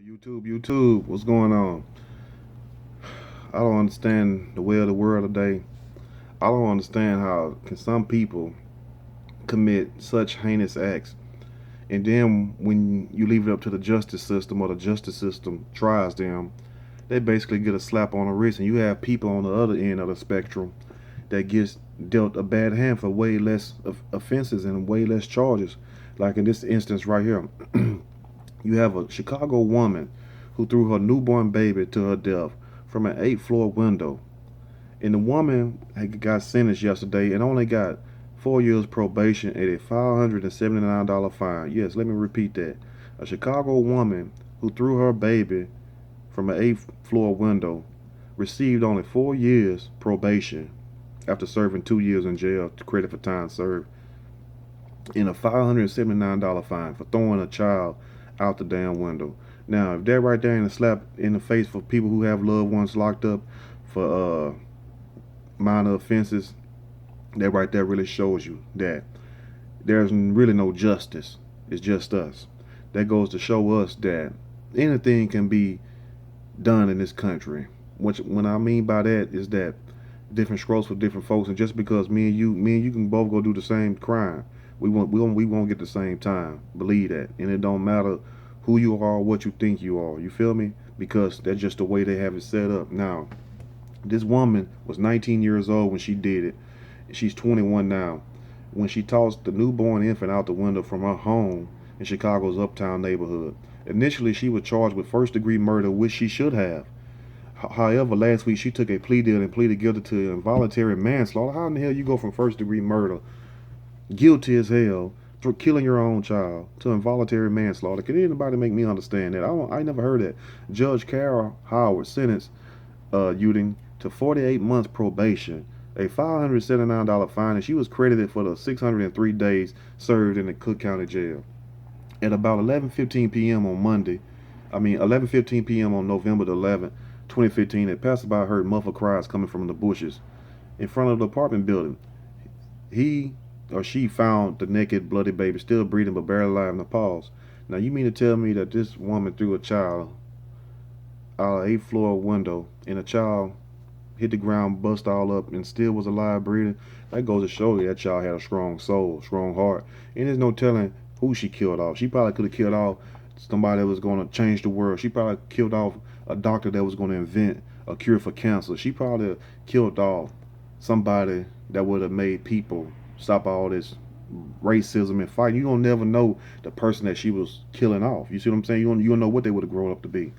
YouTube, what's going on? I don't understand the way of the world today. I don't understand how can some people commit such heinous acts, and then when you leave it up to the justice system or the justice system tries them, they basically get a slap on the wrist, and you have people on the other end of the spectrum that gets dealt a bad hand for way less offenses and way less charges. Like in this instance right here, you have a Chicago woman who threw her newborn baby to her death from an 8th floor window. And the woman had got sentenced yesterday and only got 4 years probation and a $579 fine. Yes, let me repeat that. A Chicago woman who threw her baby from an 8th floor window received only 4 years probation after serving 2 years in jail to credit for time served and a $579 fine for throwing a child out the damn window. Now, if that right there ain't a slap in the face for people who have loved ones locked up for minor offenses, that right there really shows you that there's really no justice. It's just us. That goes to show us that anything can be done in this country. Which, when I mean by that, is that different strokes for different folks, and just because me and you can both go do the same crime, we won't get the same time. Believe that, and it don't matter who you are or what you think you are. You feel me? Because that's just the way they have it set up. Now, this woman was 19 years old when she did it. She's 21 now. When she tossed the newborn infant out the window from her home in Chicago's uptown neighborhood. Initially, she was charged with first-degree murder, which she should have. However, last week she took a plea deal and pleaded guilty to involuntary manslaughter. How in the hell you go from first-degree murder, guilty as hell, for killing your own child, to involuntary manslaughter? Can anybody make me understand that? I never heard that. Judge Carol Howard sentenced Uding to 48 months probation, a $579 fine, and she was credited for the 603 days served in the Cook County Jail. At about 11:15 p.m. on 11:15 p.m. on November the 11th, 2015, a passerby heard muffled cries coming from the bushes in front of the apartment building. He or she found the naked, bloody baby still breathing but barely alive in the pause. Now, you mean to tell me that this woman threw a child out of 8th floor window and a child hit the ground, bust all up, and still was alive, breathing? That goes to show you that child had a strong soul, strong heart. And there's no telling who she killed off. She probably could have killed off somebody that was going to change the world. She probably killed off a doctor that was going to invent a cure for cancer. She probably killed off somebody that would have made people stop all this racism and fighting. You don't never know the person that she was killing off. You see what I'm saying? You don't know what they would have grown up to be.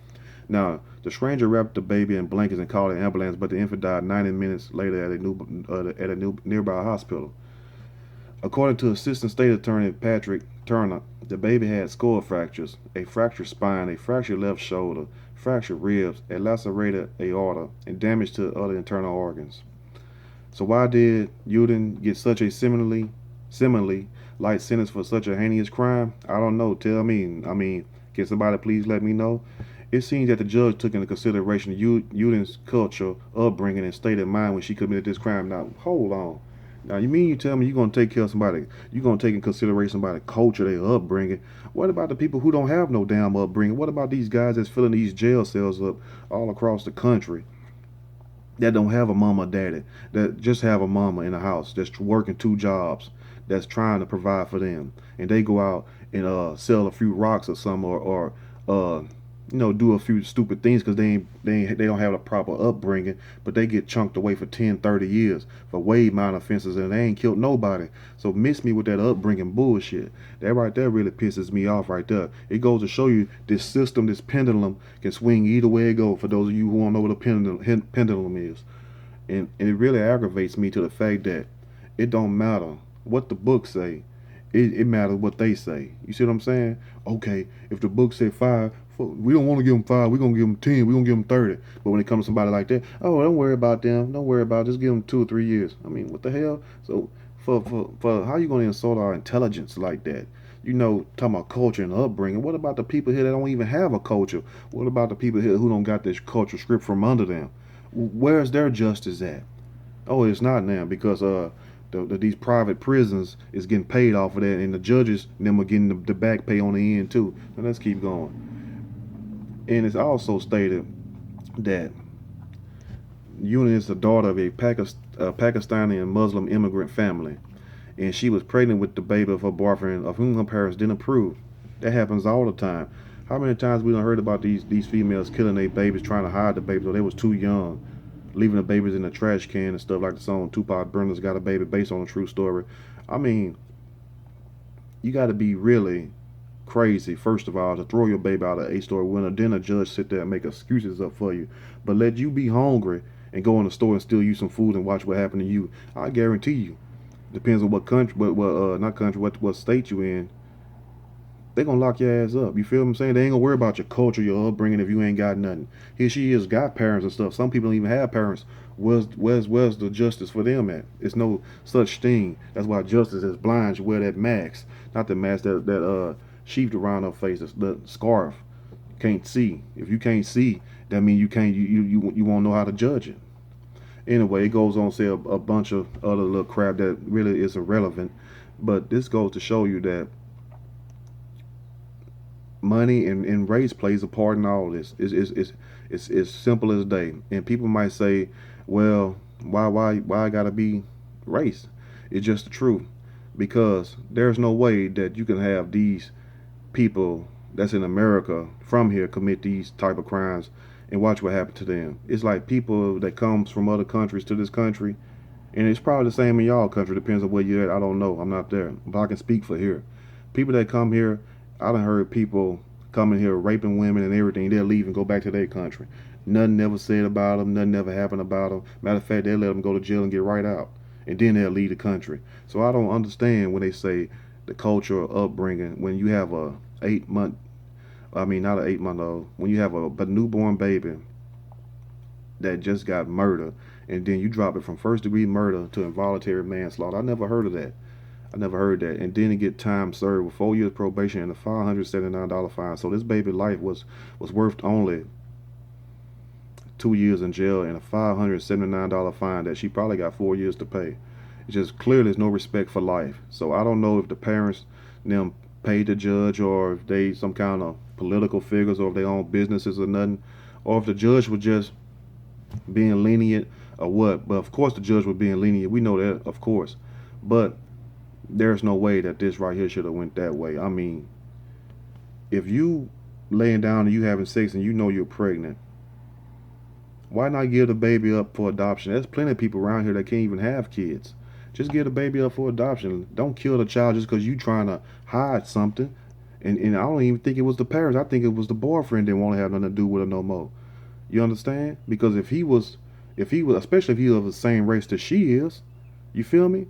Now, the stranger wrapped the baby in blankets and called an ambulance, but the infant died 90 minutes later at a nearby hospital. According to Assistant State Attorney Patrick Turner, the baby had skull fractures, a fractured spine, a fractured left shoulder, fractured ribs, a lacerated aorta, and damage to other internal organs. So why did Uden get such a similarly light sentence for such a heinous crime? I don't know. Tell me. Can somebody please let me know? It seems that the judge took into consideration Uden's culture, upbringing, and state of mind when she committed this crime. Now, hold on. Now, you mean you tell me you're going to take care of somebody, you're going to take in consideration somebody's culture, their upbringing? What about the people who don't have no damn upbringing? What about these guys that's filling these jail cells up all across the country that don't have a mama or daddy, that just have a mama in the house that's working two jobs, that's trying to provide for them, and they go out and sell a few rocks or something, or do a few stupid things because they don't have a proper upbringing, but they get chunked away for 10, 30 years for way minor offenses, and they ain't killed nobody. So miss me with that upbringing bullshit. That right there really pisses me off right there. It goes to show you this system, this pendulum can swing either way it go, for those of you who don't know what a pendulum is. And it really aggravates me to the fact that it don't matter what the books say. It matters what they say. You see what I'm saying? Okay, if the book say 5, we don't want to give them 5. We're going to give them 10. We're going to give them 30. But when it comes to somebody like that, oh, don't worry about them. Don't worry about it. Just give them 2 or 3 years. I mean, what the hell? So for how you going to insult our intelligence like that? Talking about culture and upbringing. What about the people here that don't even have a culture? What about the people here who don't got this culture script from under them? Where's their justice at? Oh, it's not now because these private prisons is getting paid off of that, and the judges and them are getting the back pay on the end too. Now let's keep going. And it's also stated that Yuna is the daughter of a Pakistani and Muslim immigrant family, and she was pregnant with the baby of her boyfriend, of whom her parents didn't approve. That happens all the time. How many times we done heard about these females killing their babies, trying to hide the babies, or they was too young, leaving the babies in the trash can and stuff like the song Tupac Burner's Got a Baby, based on a true story. I mean, you got to be really crazy, first of all, to throw your baby out of a store window, then a judge sit there and make excuses up for you. But let you be hungry and go in the store and steal you some food and watch what happened to you. I guarantee you, depends on what country, not country, what state you in, they gonna lock your ass up. You feel what I'm saying? They ain't gonna worry about your culture, your upbringing if you ain't got nothing. Here she is, got parents and stuff. Some people don't even have parents. Where's the justice for them at? It's no such thing. That's why justice is blind. You wear that mask, not the mask that sheathed around her face, the scarf. Can't see. If you can't see, that means you can't you won't know how to judge it. Anyway, it goes on to say a bunch of other little crap that really is irrelevant. But this goes to show you that money and race plays a part in all this. It's simple as day. And people might say, well, why I gotta be race? It's just the truth. Because there's no way that you can have these people that's in America from here commit these type of crimes and watch what happens to them. It's like people that comes from other countries to this country, and it's probably the same in y'all country. Depends on where you're at. I don't know. I'm not there, but I can speak for here. People that come here, I done heard people coming here raping women and everything. They'll leave and go back to their country. Nothing never said about them. Nothing ever happened about them. Matter of fact, they'll let them go to jail and get right out, and then they'll leave the country. So I don't understand when they say the culture or upbringing. When you have a 8 month, I mean not an 8 month old, when you have a newborn baby that just got murdered, and then you drop it from first degree murder to involuntary manslaughter. I never heard of that. I never heard that. And then he get time served with 4 years probation and a $579 fine. So this baby life was worth only 2 years in jail and a $579 fine that she probably got 4 years to pay. It's just clear there's no respect for life. So I don't know if the parents them paid the judge, or if they some kind of political figures, or if they own businesses or nothing, or if the judge was just being lenient or what. But of course the judge was being lenient. We know that, of course. But there's no way that this right here should have went that way. I mean, if you laying down and you having sex and you know you're pregnant, why not give the baby up for adoption? There's plenty of people around here that can't even have kids. Just give the baby up for adoption. Don't kill the child just because you trying to hide something. And I don't even think it was the parents. I think it was the boyfriend that didn't want to have nothing to do with her no more. You understand? Because if he was, especially if he was of the same race that she is, you feel me?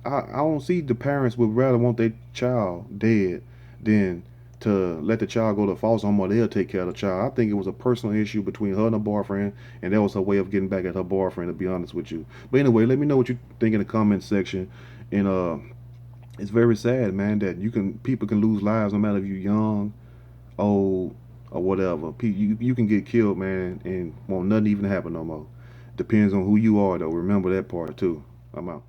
I don't see the parents would rather want their child dead than to let the child go to foster home or they'll take care of the child. I think it was a personal issue between her and her boyfriend, and that was her way of getting back at her boyfriend, to be honest with you. But anyway, let me know what you think in the comment section. And it's very sad, man, that people can lose lives no matter if you're young, old, or whatever. You can get killed, man, and won't nothing even happen no more. Depends on who you are, though. Remember that part too. I'm out.